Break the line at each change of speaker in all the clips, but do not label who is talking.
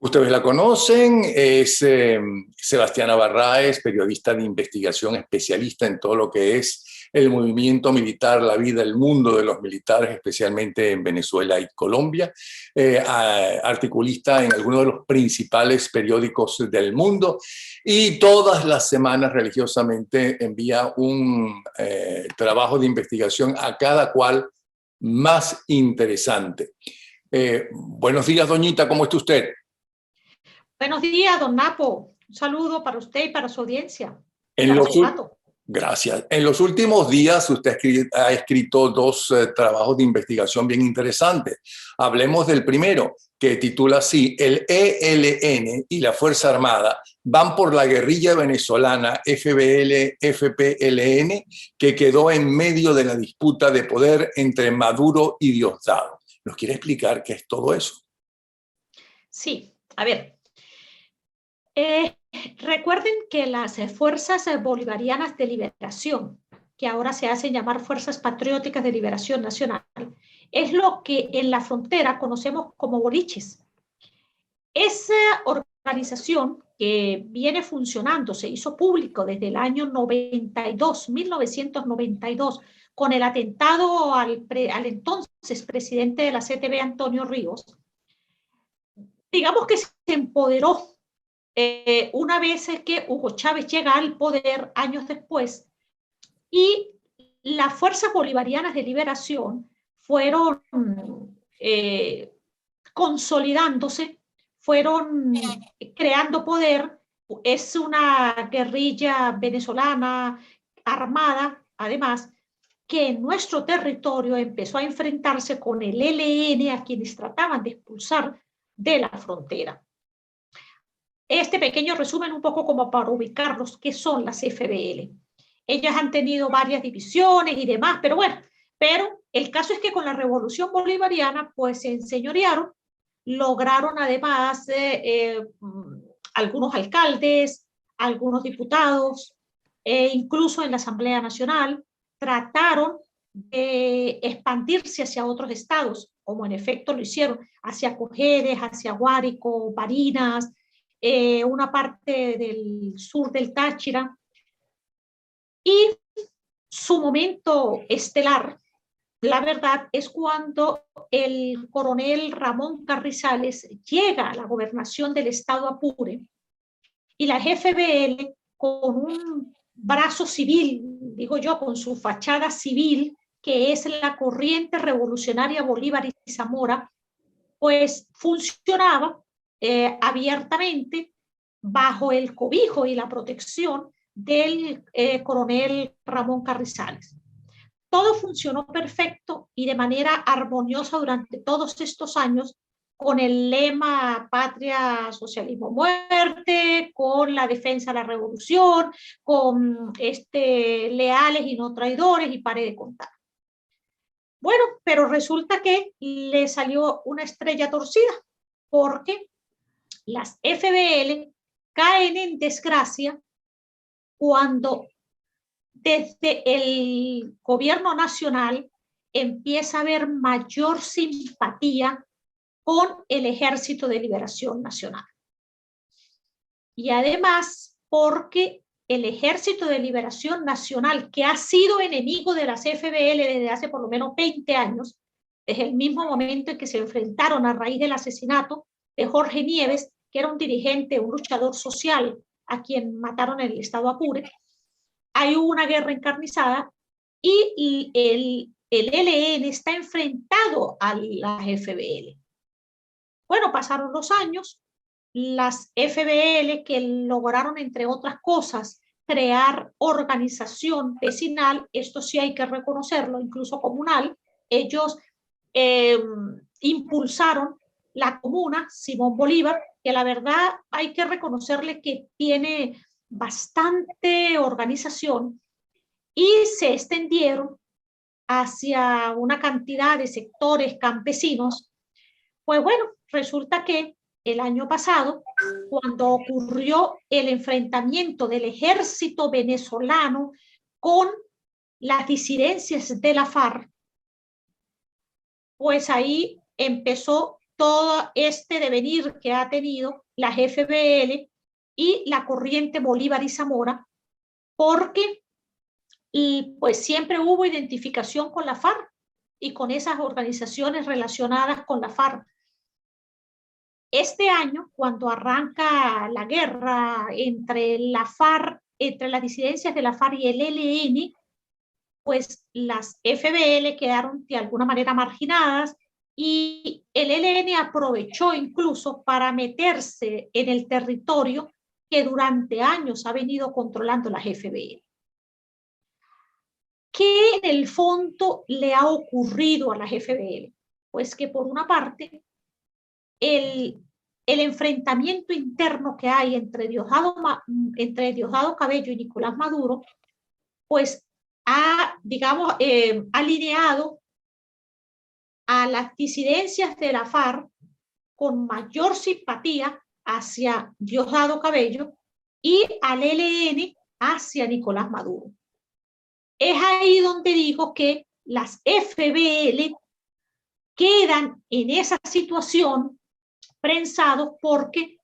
Ustedes la conocen, es Sebastiana Barraez, periodista de investigación, especialista en todo lo que es el movimiento militar, la vida, el mundo de los militares, especialmente en Venezuela y Colombia, articulista en algunos de los principales periódicos del mundo y todas las semanas religiosamente envía un trabajo de investigación a cada cual más interesante. Buenos días, doñita, ¿cómo está usted?
Buenos días, don Napo. Un saludo para usted y para su audiencia.
En los, gracias. En los últimos días usted ha escrito dos trabajos de investigación bien interesantes. Hablemos del primero, que titula así: el ELN y la Fuerza Armada van por la guerrilla venezolana FBL-FPLN, que quedó en medio de la disputa de poder entre Maduro y Diosdado. ¿Nos quiere explicar qué es todo eso?
Sí, a ver. Recuerden que las fuerzas bolivarianas de liberación, que ahora se hacen llamar Fuerzas Patrióticas de Liberación Nacional, es lo que en la frontera conocemos como boliches. Esa organización que viene funcionando, se hizo público desde el año 1992, con el atentado al entonces presidente de la CTV, Antonio Ríos. Digamos que se empoderó una vez que Hugo Chávez llega al poder años después, y las fuerzas bolivarianas de liberación fueron consolidándose, fueron creando poder. Es una guerrilla venezolana armada, además, que en nuestro territorio empezó a enfrentarse con el ELN, a quienes trataban de expulsar de la frontera. Este pequeño resumen un poco como para ubicarlos, qué son las FBL. Ellas han tenido varias divisiones y demás, pero bueno, el caso es que con la Revolución Bolivariana pues se enseñorearon, lograron además algunos alcaldes, algunos diputados, incluso en la Asamblea Nacional, trataron de expandirse hacia otros estados, como en efecto lo hicieron, hacia Cojedes, hacia Guárico, Barinas, una parte del sur del Táchira, y su momento estelar, la verdad, es cuando el coronel Ramón Carrizales llega a la gobernación del estado Apure y la FBL, con un brazo civil, digo yo, con su fachada civil, que es la Corriente Revolucionaria Bolívar y Zamora, pues funcionaba abiertamente bajo el cobijo y la protección del coronel Ramón Carrizales. Todo funcionó perfecto y de manera armoniosa durante todos estos años, con el lema Patria, Socialismo, Muerte, con la defensa de la revolución, con leales y no traidores, y pare de contar. Bueno, pero resulta que le salió una estrella torcida, porque las FBL caen en desgracia cuando desde el gobierno nacional empieza a haber mayor simpatía con el Ejército de Liberación Nacional. Y además porque el Ejército de Liberación Nacional, que ha sido enemigo de las FBL desde hace por lo menos 20 años, desde el mismo momento en que se enfrentaron a raíz del asesinato de Jorge Nieves, que era un dirigente, un luchador social, a quien mataron en el estado Apure, hay una guerra encarnizada y el ELN está enfrentado a las FBL. Bueno, pasaron los años, las FBL, que lograron, entre otras cosas, crear organización vecinal, esto sí hay que reconocerlo, incluso comunal. Ellos impulsaron la comuna Simón Bolívar, que la verdad hay que reconocerle que tiene bastante organización, y se extendieron hacia una cantidad de sectores campesinos. Pues bueno, resulta que el año pasado, cuando ocurrió el enfrentamiento del ejército venezolano con las disidencias de la FARC, pues ahí empezó todo este devenir que ha tenido la FBL y la corriente Bolívar y Zamora, porque pues siempre hubo identificación con la FARC y con esas organizaciones relacionadas con la FARC. Este año, cuando arranca la guerra entre la FARC, entre las disidencias de la FARC y el ELN, pues las FBL quedaron de alguna manera marginadas y el ELN aprovechó incluso para meterse en el territorio que durante años ha venido controlando las FBL. ¿Qué en el fondo le ha ocurrido a las FBL? Pues que por una parte, el enfrentamiento interno que hay entre Diosdado Cabello y Nicolás Maduro, pues ha, digamos, alineado a las disidencias de la FARC con mayor simpatía hacia Diosdado Cabello y al ELN hacia Nicolás Maduro. Es ahí donde digo que las FBL quedan en esa situación prensados porque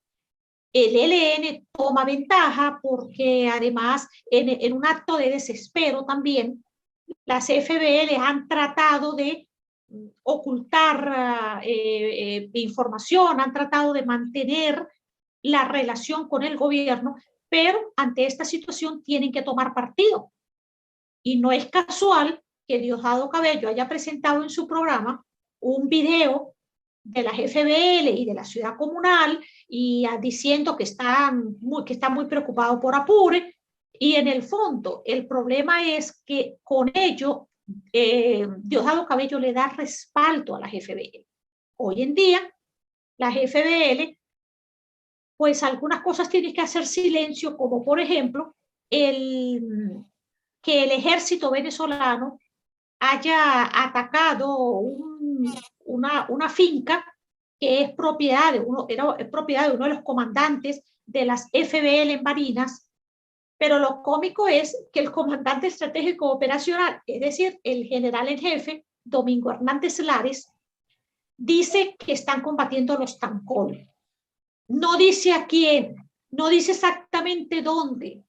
el ELN toma ventaja, porque además en un acto de desespero también las FBL han tratado de ocultar información, han tratado de mantener la relación con el gobierno, pero ante esta situación tienen que tomar partido. Y no es casual que Diosdado Cabello haya presentado en su programa un video de las FBL y de la ciudad comunal y diciendo que está muy preocupado por Apure, y en el fondo el problema es que con ello Diosdado Cabello le da respaldo a las FBL. Hoy en día las FBL, pues algunas cosas tienen que hacer silencio, como por ejemplo que el ejército venezolano haya atacado una finca que es propiedad de uno de los comandantes de las FBL en Barinas, pero lo cómico es que el comandante estratégico operacional, es decir, el general en jefe, Domingo Hernández Lares, dice que están combatiendo los Tancol. No dice a quién, no dice exactamente dónde.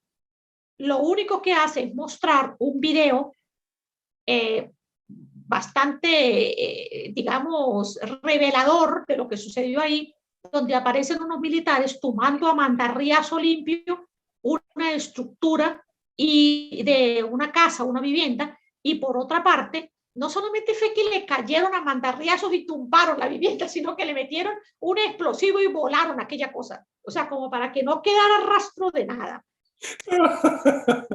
Lo único que hace es mostrar un video bastante, digamos, revelador de lo que sucedió ahí, donde aparecen unos militares tomando a mandarriazo limpio una estructura y de una casa, una vivienda, y por otra parte, no solamente fue que le cayeron a mandarriazos y tumbaron la vivienda, sino que le metieron un explosivo y volaron aquella cosa. O sea, como para que no quedara rastro de nada.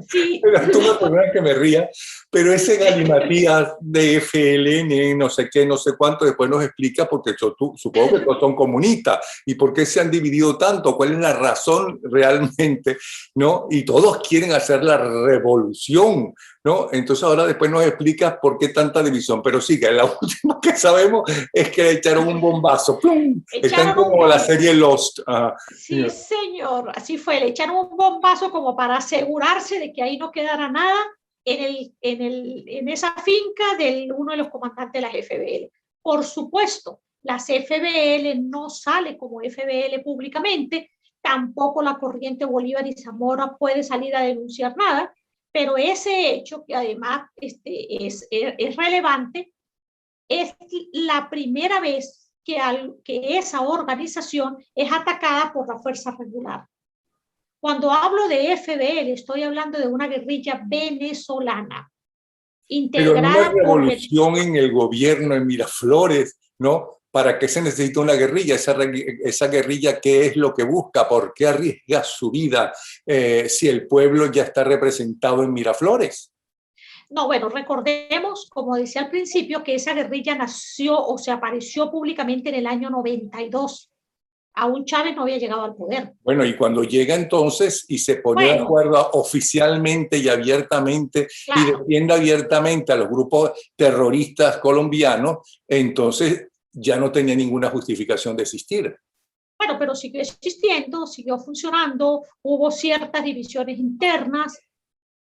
Sí. Tú me perdonas que me ría, pero ese galimatías de FLN, no sé qué, no sé cuánto, después nos explica, porque supongo que todos son comunistas, y por qué se han dividido tanto, cuál es la razón realmente, ¿no? Y todos quieren hacer la revolución, ¿no? Entonces ahora después nos explicas por qué tanta división, pero sí, que la última que sabemos es que le echaron un bombazo, ¡plum! Están como la serie Lost.
Sí, señor, así fue, le echaron un bombazo como para asegurarse de que ahí no quedara nada en esa finca de uno de los comandantes de las FBL. Por supuesto, las FBL no sale como FBL públicamente, tampoco la corriente Bolívar y Zamora puede salir a denunciar nada, pero ese hecho, que además es relevante, es la primera vez que esa organización es atacada por la fuerza regular. Cuando hablo de FBL, estoy hablando de una guerrilla venezolana.
Pero en una revolución en el gobierno, en Miraflores, ¿no? ¿Para qué se necesita una guerrilla? Esa guerrilla, ¿qué es lo que busca? ¿Por qué arriesga su vida si el pueblo ya está representado en Miraflores?
No, bueno, recordemos, como decía al principio, que esa guerrilla nació o se apareció públicamente en el año 92. Aún Chávez no había llegado al poder.
Bueno, y cuando llega entonces y se pone de acuerdo oficialmente y abiertamente, claro, y defiende abiertamente a los grupos terroristas colombianos, entonces ya no tenía ninguna justificación de existir.
Bueno, pero siguió existiendo, siguió funcionando, hubo ciertas divisiones internas,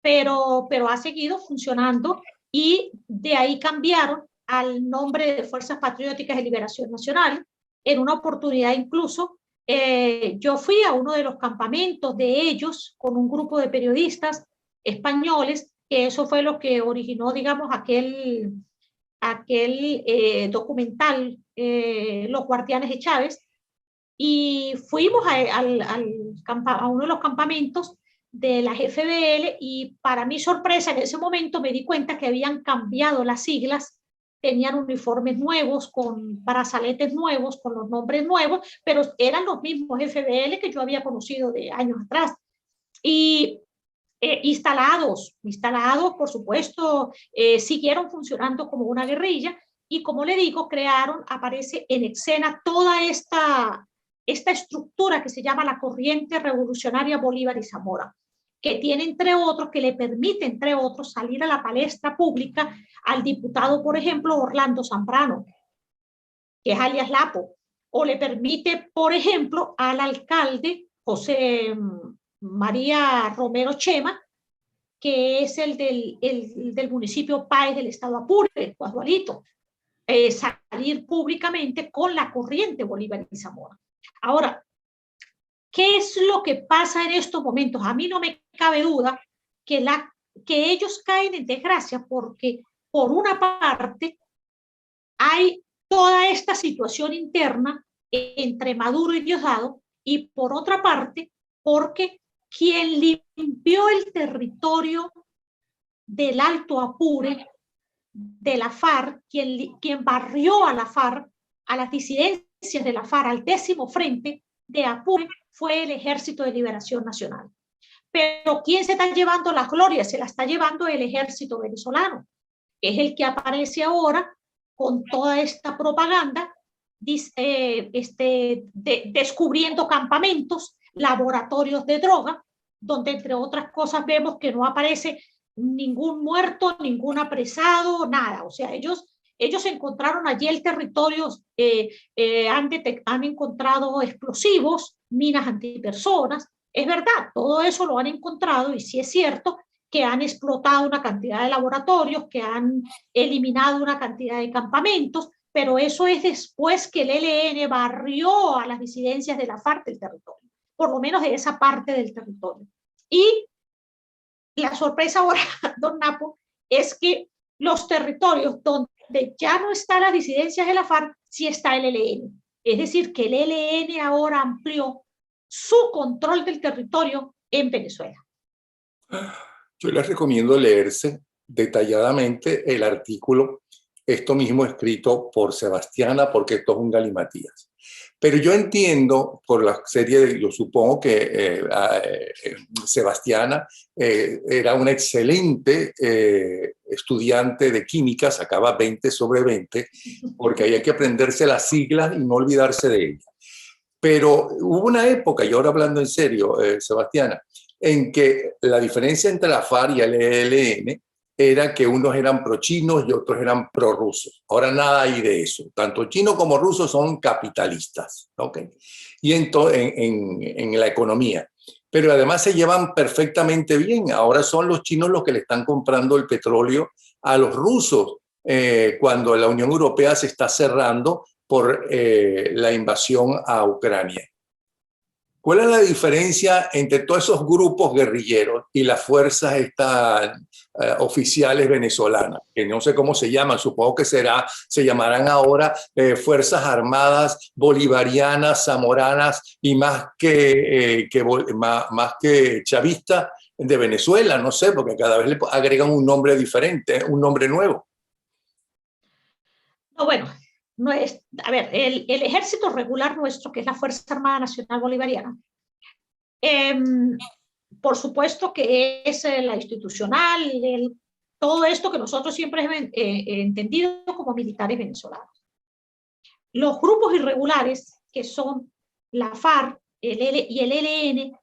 pero ha seguido funcionando, y de ahí cambiaron al nombre de Fuerzas Patrióticas de Liberación Nacional. En una oportunidad incluso, yo fui a uno de los campamentos de ellos con un grupo de periodistas españoles, que eso fue lo que originó, digamos, aquel documental, Los Guardianes de Chávez, y fuimos a uno de los campamentos de las FBL y para mi sorpresa en ese momento me di cuenta que habían cambiado las siglas, tenían uniformes nuevos, con brazaletes nuevos, con los nombres nuevos, pero eran los mismos FBL que yo había conocido de años atrás. Y instalados, por supuesto, siguieron funcionando como una guerrilla y como le digo, aparece en escena toda esta estructura que se llama la Corriente Revolucionaria Bolívar y Zamora, que tiene entre otros, que le permite entre otros salir a la palestra pública al diputado, por ejemplo, Orlando Zambrano, que es alias Lapo, o le permite, por ejemplo, al alcalde José María Romero Chema, que es el del municipio Páez del estado Apure, Guadualito, salir públicamente con la corriente Bolívar y Zamora. Ahora, ¿qué es lo que pasa en estos momentos? A mí no me cabe duda que ellos caen en desgracia porque, por una parte, hay toda esta situación interna entre Maduro y Diosdado, y por otra parte, porque quien limpió el territorio del Alto Apure, de la FARC, quien barrió a la FARC, a las disidencias de la FARC, al 10º frente de Apure, fue el Ejército de Liberación Nacional. Pero ¿quién se está llevando las glorias? Se la está llevando el ejército venezolano, que es el que aparece ahora con toda esta propaganda, descubriendo campamentos, laboratorios de droga, donde entre otras cosas vemos que no aparece ningún muerto, ningún apresado, nada. O sea, ellos encontraron allí el territorio, han encontrado explosivos, minas antipersonas. Es verdad, todo eso lo han encontrado y sí es cierto que han explotado una cantidad de laboratorios, que han eliminado una cantidad de campamentos, pero eso es después que el ELN barrió a las disidencias de la FARC del territorio, por lo menos de esa parte del territorio. Y la sorpresa ahora, don Napo, es que los territorios donde ya no están las disidencias de la FARC, sí está el ELN. Es decir, que el ELN ahora amplió su control del territorio en Venezuela.
Yo les recomiendo leerse detalladamente el artículo, esto mismo escrito por Sebastiana, porque esto es un galimatías. Pero yo entiendo por la serie, yo supongo que Sebastiana era una excelente estudiante de química, sacaba 20 sobre 20, porque había que aprenderse las siglas y no olvidarse de ellas. Pero hubo una época, y ahora hablando en serio, Sebastiana, en que la diferencia entre la FARC y el ELN era que unos eran pro-chinos y otros eran pro-rusos. Ahora nada hay de eso. Tanto chinos como rusos son capitalistas, ¿okay? Y en la economía. Pero además se llevan perfectamente bien. Ahora son los chinos los que le están comprando el petróleo a los rusos cuando la Unión Europea se está cerrando por la invasión a Ucrania. ¿Cuál es la diferencia entre todos esos grupos guerrilleros y las fuerzas oficiales venezolanas? Que no sé cómo se llaman, supongo que se llamarán ahora Fuerzas Armadas Bolivarianas, Zamoranas y más que chavistas de Venezuela, no sé, porque cada vez le agregan un nombre diferente, un nombre nuevo.
No, bueno. No es, a ver, el ejército regular nuestro, que es la Fuerza Armada Nacional Bolivariana, por supuesto que es la institucional, todo esto que nosotros siempre hemos entendido como militares venezolanos. Los grupos irregulares, que son la FARC y el ELN,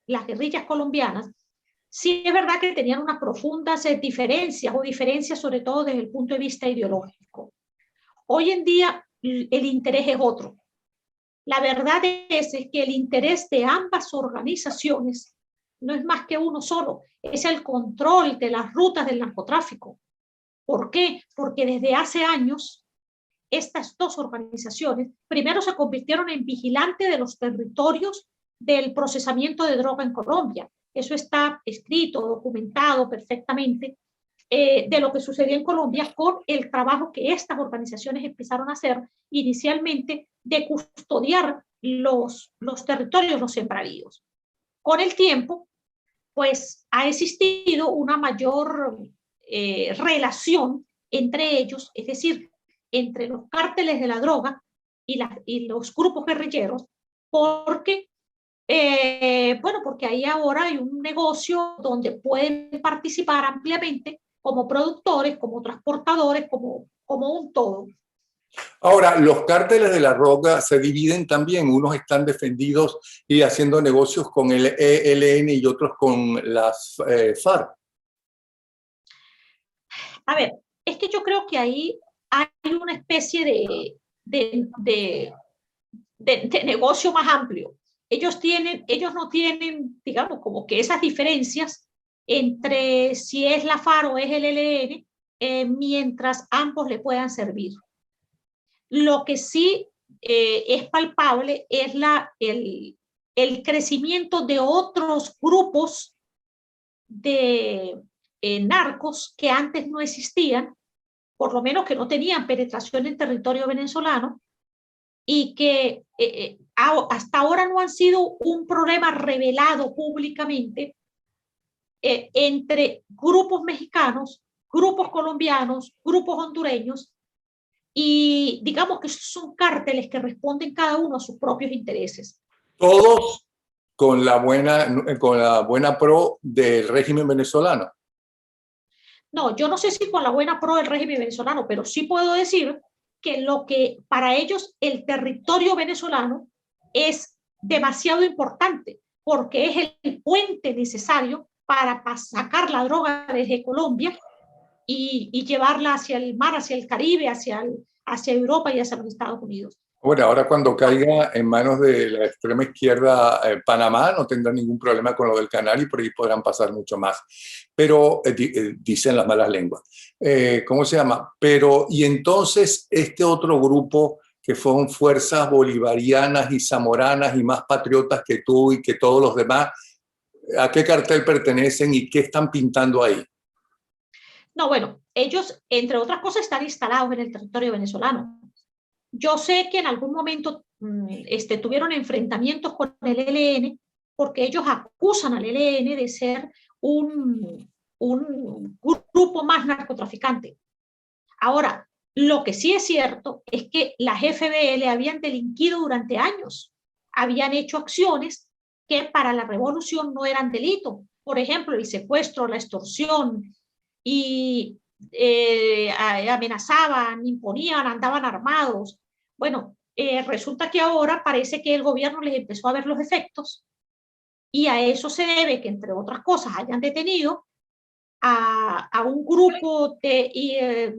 las guerrillas colombianas, sí es verdad que tenían unas profundas diferencias sobre todo desde el punto de vista ideológico. Hoy en día el interés es otro. La verdad es que el interés de ambas organizaciones no es más que uno solo, es el control de las rutas del narcotráfico. ¿Por qué? Porque desde hace años estas dos organizaciones primero se convirtieron en vigilantes de los territorios del procesamiento de droga en Colombia. Eso está escrito, documentado perfectamente, de lo que sucedió en Colombia con el trabajo que estas organizaciones empezaron a hacer inicialmente de custodiar los territorios, los sembradíos. Con el tiempo, pues ha existido una mayor relación entre ellos, es decir, entre los cárteles de la droga y los grupos guerrilleros, porque bueno, porque ahí ahora hay un negocio donde pueden participar ampliamente como productores, como transportadores, como un todo.
Ahora, los cárteles de la droga se dividen también. Unos están defendidos y haciendo negocios con el ELN y otros con las FARC.
A ver, es que yo creo que ahí hay una especie de negocio más amplio. Ellos no tienen, digamos, como que esas diferencias entre si es la FARC o es el ELN, mientras ambos le puedan servir. Lo que sí es palpable es el crecimiento de otros grupos de narcos que antes no existían, por lo menos que no tenían penetración en territorio venezolano, y que hasta ahora no han sido un problema revelado públicamente entre grupos mexicanos, grupos colombianos, grupos hondureños, y digamos que son cárteles que responden cada uno a sus propios intereses.
Todos con la buena pro del régimen venezolano.
No, yo no sé si con la buena pro del régimen venezolano, pero sí puedo decir que lo que para ellos el territorio venezolano es demasiado importante, porque es el puente necesario para sacar la droga desde Colombia y llevarla hacia el mar, hacia el Caribe, hacia Europa y hacia los Estados Unidos.
Bueno, ahora cuando caiga en manos de la extrema izquierda Panamá, no tendrá ningún problema con lo del canal y por ahí podrán pasar mucho más. Pero dicen las malas lenguas. ¿Cómo se llama? Pero, y entonces este otro grupo que son fuerzas bolivarianas y zamoranas y más patriotas que tú y que todos los demás, ¿a qué cartel pertenecen y qué están pintando ahí?
No, bueno, ellos, entre otras cosas, están instalados en el territorio venezolano. Yo sé que en algún momento tuvieron enfrentamientos con el ELN porque ellos acusan al ELN de ser un grupo más narcotraficante. Ahora, lo que sí es cierto es que las FBL habían delinquido durante años, habían hecho acciones que para la revolución no eran delito. Por ejemplo, el secuestro, la extorsión, y amenazaban, imponían, andaban armados. Bueno, resulta que ahora parece que el gobierno les empezó a ver los efectos y a eso se debe que, entre otras cosas, hayan detenido a un grupo de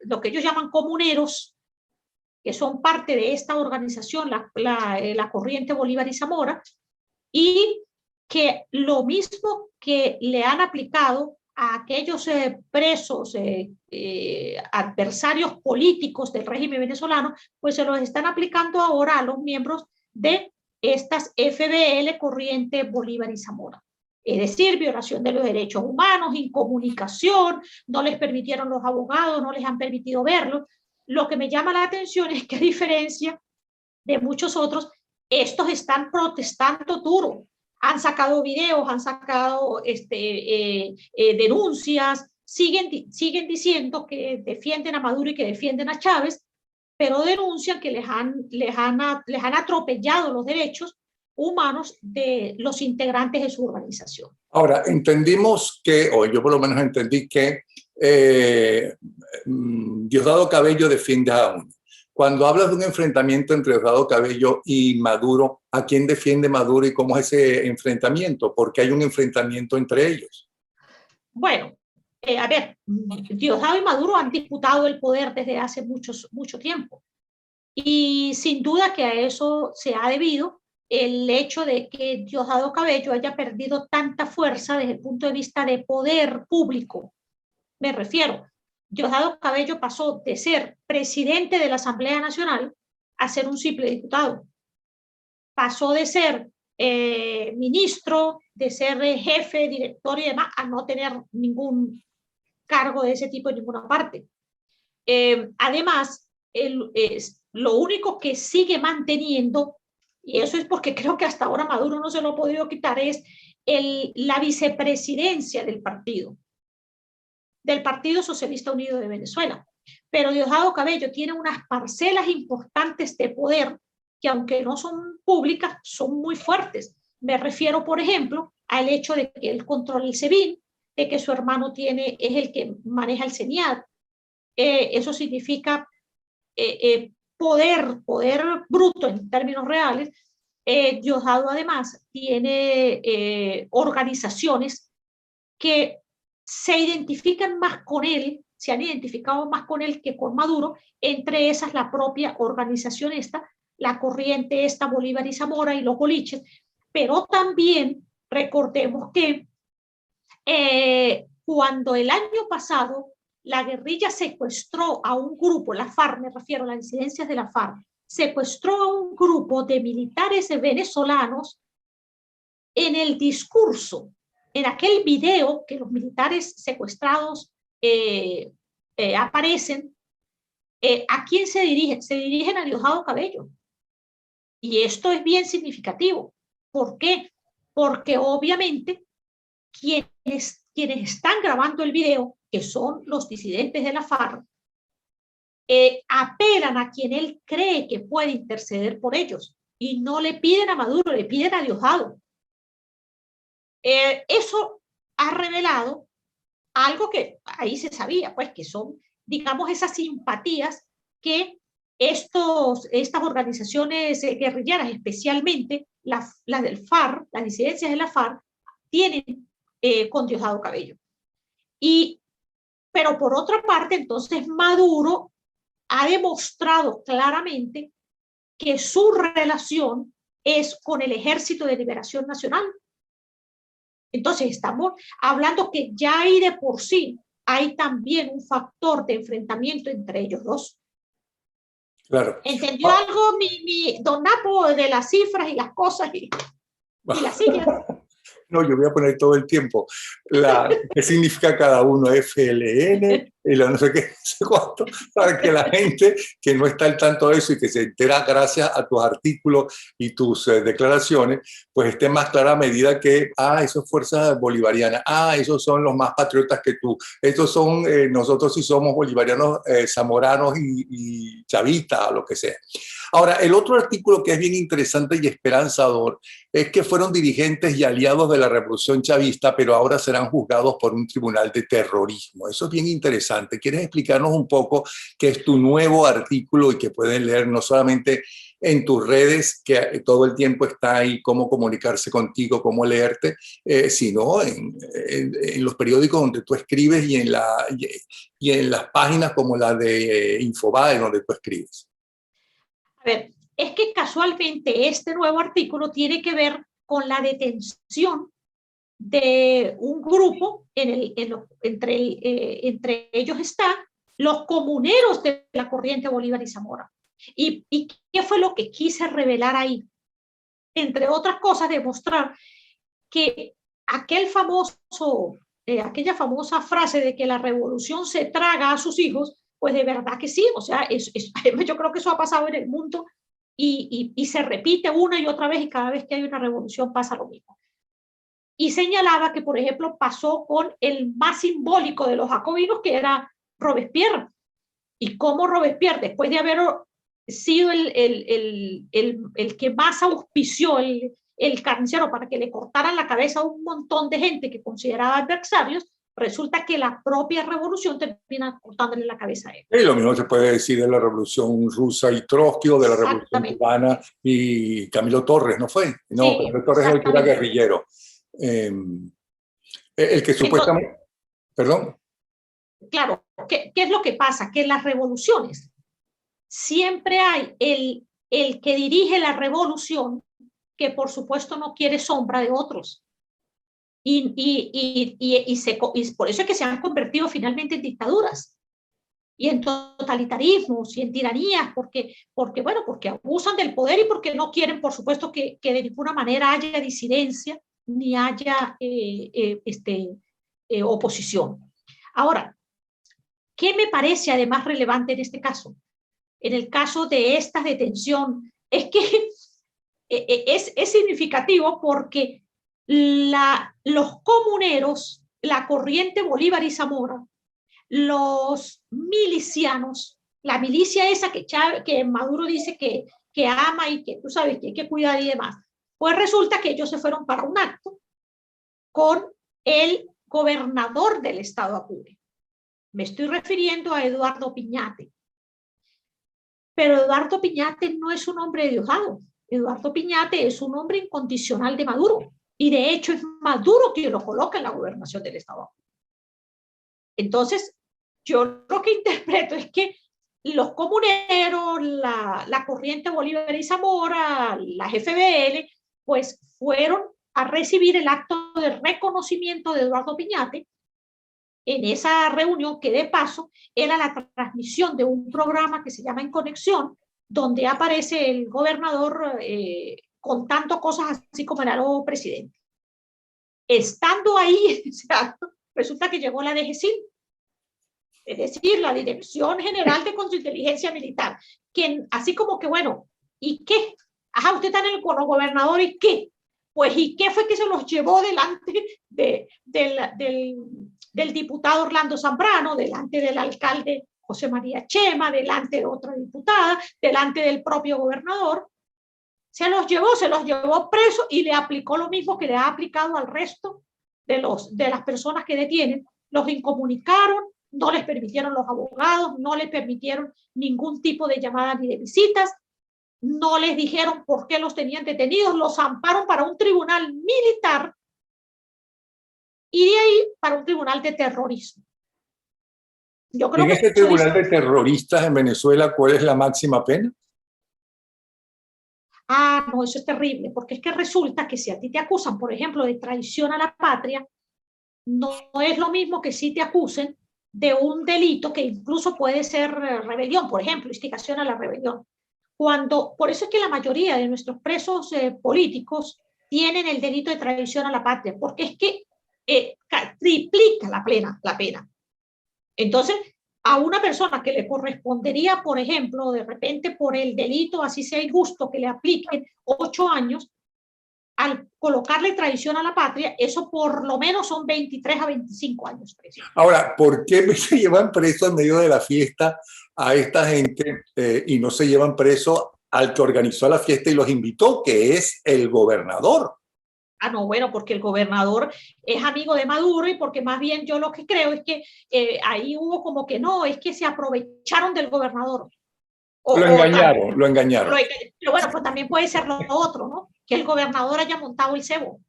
lo que ellos llaman comuneros, que son parte de esta organización, la Corriente Bolívar y Zamora, y que lo mismo que le han aplicado a aquellos presos, adversarios políticos del régimen venezolano, pues se los están aplicando ahora a los miembros de estas FBL, Corriente Bolívar y Zamora. Es decir, violación de los derechos humanos, incomunicación, no les permitieron los abogados, no les han permitido verlos. Lo que me llama la atención es que, a diferencia de muchos otros, estos están protestando duro. Han sacado videos, han sacado denuncias, siguen diciendo que defienden a Maduro y que defienden a Chávez, pero denuncian que les han atropellado los derechos humanos de los integrantes de su organización.
Ahora, entendimos que, o yo por lo menos entendí que Diosdado Cabello defiende a uno. Cuando hablas de un enfrentamiento entre Diosdado Cabello y Maduro, ¿a quién defiende Maduro y cómo es ese enfrentamiento? ¿Por qué hay un enfrentamiento entre ellos?
Bueno, a ver, Diosdado y Maduro han disputado el poder desde hace mucho tiempo. Y sin duda que a eso se ha debido el hecho de que Diosdado Cabello haya perdido tanta fuerza desde el punto de vista de poder público. Me refiero, Diosdado Cabello pasó de ser presidente de la Asamblea Nacional a ser un simple diputado. Pasó de ser ministro, de ser jefe, director y demás, a no tener ningún cargo de ese tipo en ninguna parte. Además, lo único que sigue manteniendo, y eso es porque creo que hasta ahora Maduro no se lo ha podido quitar, es la vicepresidencia del Partido Socialista Unido de Venezuela. Pero Diosdado Cabello tiene unas parcelas importantes de poder que, aunque no son públicas, son muy fuertes. Me refiero, por ejemplo, al hecho de que él controla el SEBIN, de que su hermano es el que maneja el CENIAT. Eso significa poder bruto en términos reales. Diosdado además tiene organizaciones que se identifican más con él, se han identificado más con él que con Maduro, entre esas la propia organización esta, la corriente esta Bolívar y Zamora y los boliches, pero también recordemos que cuando el año pasado la guerrilla secuestró a un grupo, la FARC, me refiero a las disidencias de la FARC, secuestró a un grupo de militares venezolanos. En el discurso, en aquel video que los militares secuestrados aparecen, ¿a quién se dirigen? Se dirigen a Diosdado Cabello. Y esto es bien significativo. ¿Por qué? Porque obviamente quienes están grabando el video, que son los disidentes de la FARC, apelan a quien él cree que puede interceder por ellos. Y no le piden a Maduro, le piden a Diosdado. Eso ha revelado algo que ahí se sabía, pues que son, digamos, esas simpatías que estas organizaciones guerrilleras, especialmente las del FARC, las disidencias de la FARC, tienen con Diosdado Cabello. Pero por otra parte, entonces Maduro ha demostrado claramente que su relación es con el Ejército de Liberación Nacional. Entonces estamos hablando que ya ahí de por sí hay también un factor de enfrentamiento entre ellos dos.
Claro.
¿Entendió algo mi don Napo de las cifras y las cosas y las siglas?
No, yo voy a poner todo el tiempo qué significa cada uno, FLN, y no sé qué, no sé cuánto, para que la gente que no está al tanto de eso y que se entera gracias a tus artículos y tus declaraciones, pues esté más clara a medida que, eso es fuerza bolivariana, esos son los más patriotas que tú, estos son, nosotros sí somos bolivarianos, zamoranos y chavistas, o lo que sea. Ahora, el otro artículo que es bien interesante y esperanzador es que fueron dirigentes y aliados de la revolución chavista, pero ahora serán juzgados por un tribunal de terrorismo. Eso es bien interesante. ¿Quieres explicarnos un poco qué es tu nuevo artículo y que pueden leer no solamente en tus redes, que todo el tiempo está ahí, cómo comunicarse contigo, cómo leerte, sino en los periódicos donde tú escribes y en las páginas como la de Infobae, donde tú escribes?
A ver, es que casualmente este nuevo artículo tiene que ver con la detención de un grupo, entre ellos están los comuneros de la corriente Bolívar y Zamora. ¿Y qué fue lo que quise revelar ahí? Entre otras cosas, demostrar que aquella famosa frase de que la revolución se traga a sus hijos, pues de verdad que sí, o sea, yo creo que eso ha pasado en el mundo y se repite una y otra vez y cada vez que hay una revolución pasa lo mismo. Y señalaba que, por ejemplo, pasó con el más simbólico de los jacobinos, que era Robespierre. Y cómo Robespierre, después de haber sido el que más auspició el carnicero para que le cortaran la cabeza a un montón de gente que consideraba adversarios, resulta que la propia revolución termina cortándole la cabeza a él.
Y lo mismo se puede decir de la revolución rusa y Trotsky, o de la revolución cubana y Camilo Torres, ¿no fue? No, sí, Camilo Torres es el que era guerrillero. El que supuestamente... Entonces, ¿perdón?
Claro, ¿qué es lo que pasa? Que en las revoluciones siempre hay el que dirige la revolución, que por supuesto no quiere sombra de otros. Y por eso es que se han convertido finalmente en dictaduras, y en totalitarismos y en tiranías, bueno, porque abusan del poder y porque no quieren, por supuesto, que de ninguna manera haya disidencia ni haya oposición. Ahora, ¿qué me parece además relevante en este caso? En el caso de esta detención, es que es significativo porque los comuneros, la corriente Bolívar y Zamora, los milicianos, la milicia esa que Maduro dice que ama y que tú sabes que hay que cuidar y demás, pues resulta que ellos se fueron para un acto con el gobernador del estado Apure. Me estoy refiriendo a Eduardo Piñate. Pero Eduardo Piñate no es un hombre de Diosdado. Eduardo Piñate es un hombre incondicional de Maduro. Y de hecho es Maduro quien lo coloca en la gobernación del estado Apure. Entonces, yo lo que interpreto es que los comuneros, la corriente Bolívar y Zamora, las FBL, pues fueron a recibir el acto de reconocimiento de Eduardo Piñate en esa reunión, que de paso era la transmisión de un programa que se llama En Conexión, donde aparece el gobernador contando cosas así como el nuevo presidente. Estando ahí, o sea, resulta que llegó la DGCIM, es decir, la Dirección General de Contrainteligencia Militar, quien así como que, bueno, ¿y qué? Ajá, usted está en el gobernador, ¿y qué? Pues, ¿y qué fue que se los llevó delante del diputado Orlando Zambrano, delante del alcalde José María Chema, delante de otra diputada, delante del propio gobernador? Se los llevó preso y le aplicó lo mismo que le ha aplicado al resto de las personas que detienen. Los incomunicaron, no les permitieron los abogados, no les permitieron ningún tipo de llamadas ni de visitas, no les dijeron por qué los tenían detenidos, los amparon para un tribunal militar y de ahí para un tribunal de terrorismo.
Yo creo en este tribunal de terroristas en Venezuela, ¿cuál es la máxima pena?
Ah, no, eso es terrible, porque es que resulta que si a ti te acusan, por ejemplo, de traición a la patria, no es lo mismo que si te acusen de un delito que incluso puede ser rebelión, por ejemplo, instigación a la rebelión. Por eso es que la mayoría de nuestros presos políticos tienen el delito de traición a la patria, porque es que triplica la pena. Entonces, a una persona que le correspondería, por ejemplo, de repente por el delito, así sea injusto, que le apliquen 8 años, al colocarle traición a la patria, eso por lo menos son 23 a 25 años preso.
Ahora, ¿por qué se llevan preso en medio de la fiesta a esta gente y no se llevan preso al que organizó la fiesta y los invitó, que es el gobernador?
Ah, no, bueno, porque el gobernador es amigo de Maduro y porque más bien yo lo que creo es que ahí hubo como que no, es que se aprovecharon del gobernador.
Lo engañaron.
Pero bueno, pues también puede ser lo otro, ¿no? Que el gobernador haya montado el cebo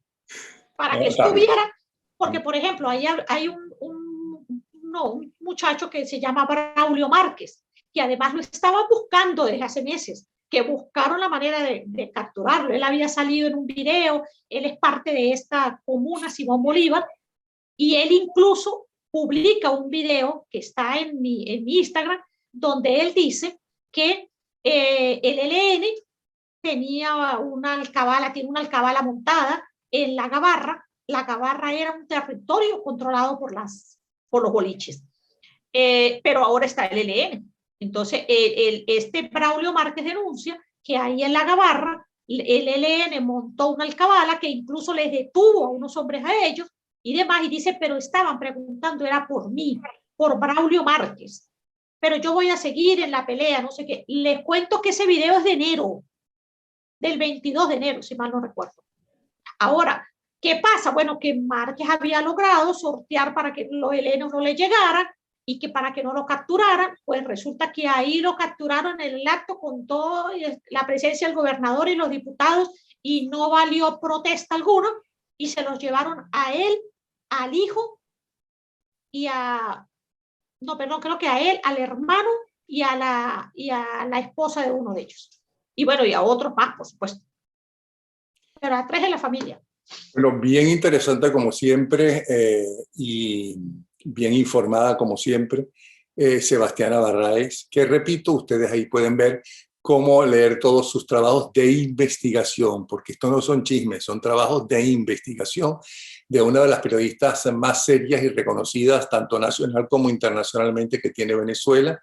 para que estuviera, porque por ejemplo, hay un muchacho que se llama Braulio Márquez, que además lo estaban buscando desde hace meses, que buscaron la manera de capturarlo. Él había salido en un video, él es parte de esta comuna Simón Bolívar, y él incluso publica un video que está en mi Instagram, donde él dice que el ELN tenía tiene una alcabala montada en la Gabarra. La Gabarra era un territorio controlado por los boliches, pero ahora está el ELN. Entonces, este Braulio Márquez denuncia que ahí en la Gabarra el ELN montó una alcabala que incluso les detuvo a unos hombres a ellos y demás, y dice, pero estaban preguntando, era por mí, por Braulio Márquez, pero yo voy a seguir en la pelea, no sé qué. Les cuento que ese video es de enero, del 22 de enero, si mal no recuerdo. Ahora, ¿qué pasa? Bueno, que Márquez había logrado sortear para que los helenos no le llegaran y que para que no lo capturaran, pues resulta que ahí lo capturaron en el acto con toda la presencia del gobernador y los diputados y no valió protesta alguna y se los llevaron a él, al hijo y creo que a él, al hermano y a la esposa de uno de ellos. Y bueno, y a otros más, por supuesto. Pero a 3 de la familia.
Bueno, bien interesante como siempre y bien informada como siempre. Sebastiana Barraez, que repito, ustedes ahí pueden ver cómo leer todos sus trabajos de investigación, porque estos no son chismes, son trabajos de investigación de una de las periodistas más serias y reconocidas, tanto nacional como internacionalmente, que tiene Venezuela.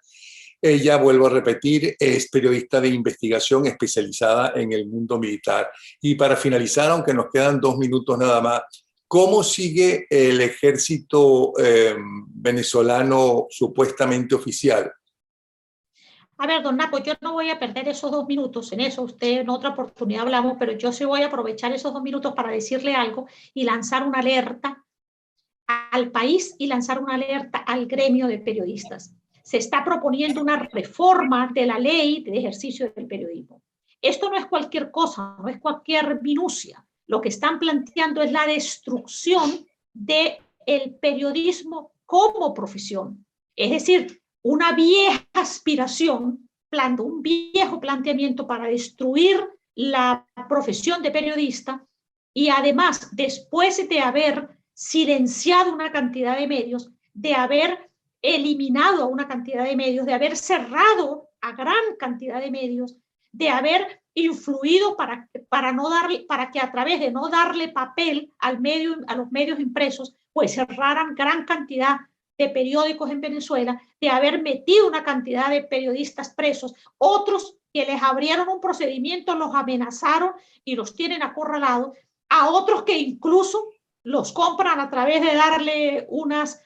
Ella, vuelvo a repetir, es periodista de investigación especializada en el mundo militar. Y para finalizar, aunque nos quedan 2 minutos nada más, ¿cómo sigue el ejército venezolano supuestamente oficial?
A ver, don Napo, yo no voy a perder esos 2 minutos en eso. Usted en otra oportunidad hablamos, pero yo sí voy a aprovechar esos 2 minutos para decirle algo y lanzar una alerta al país y lanzar una alerta al gremio de periodistas. Se está proponiendo una reforma de la ley de ejercicio del periodismo. Esto no es cualquier cosa, no es cualquier minucia. Lo que están planteando es la destrucción del periodismo como profesión. Es decir, una vieja aspiración, un viejo planteamiento para destruir la profesión de periodista y además, después de haber silenciado una cantidad de medios, de haber eliminado a una cantidad de medios, de haber cerrado a gran cantidad de medios, de haber influido para que a través de no darle papel a los medios impresos, pues cerraran gran cantidad de periódicos en Venezuela, de haber metido una cantidad de periodistas presos, otros que les abrieron un procedimiento, los amenazaron y los tienen acorralados, a otros que incluso los compran a través de darle unas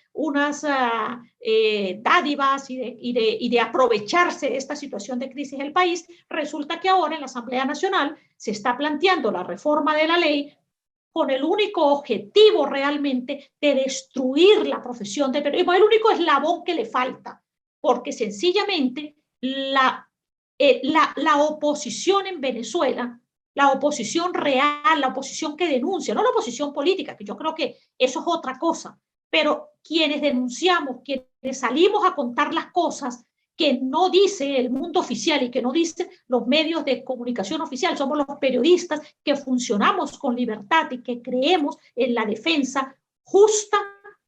dádivas y de aprovecharse de esta situación de crisis del país. Resulta que ahora en la Asamblea Nacional se está planteando la reforma de la ley con el único objetivo realmente de destruir la profesión de periodismo, el único eslabón que le falta, porque sencillamente la oposición en Venezuela, la oposición real, la oposición que denuncia, no la oposición política, que yo creo que eso es otra cosa, pero quienes denunciamos, quienes salimos a contar las cosas que no dice el mundo oficial y que no dicen los medios de comunicación oficial, somos los periodistas que funcionamos con libertad y que creemos en la defensa justa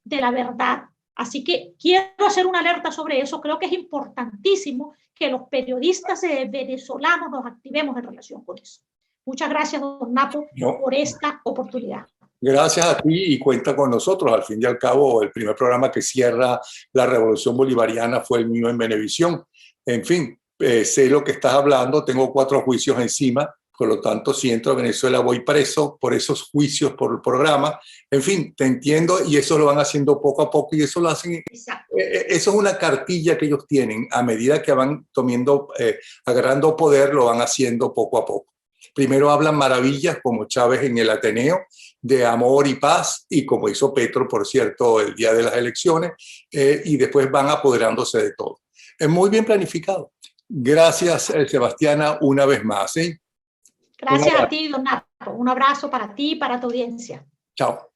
de la verdad. Así que quiero hacer una alerta sobre eso. Creo que es importantísimo que los periodistas venezolanos nos activemos en relación con eso. Muchas gracias, don Napo, por esta oportunidad.
Gracias a ti y cuenta con nosotros. Al fin y al cabo, el primer programa que cierra la Revolución Bolivariana fue el mío en Venevisión. En fin, sé lo que estás hablando, tengo 4 juicios encima, por lo tanto, si entro a Venezuela voy preso por esos juicios por el programa. En fin, te entiendo y eso lo van haciendo poco a poco y eso lo hacen. Eso es una cartilla que ellos tienen. A medida que van agarrando poder, lo van haciendo poco a poco. Primero hablan maravillas, como Chávez en el Ateneo, de amor y paz, y como hizo Petro, por cierto, el día de las elecciones, y después van apoderándose de todo. Es muy bien planificado. Gracias, Sebastiana, una vez más. ¿Sí?
Gracias a ti, don Napo. Un abrazo para ti y para tu audiencia.
Chao.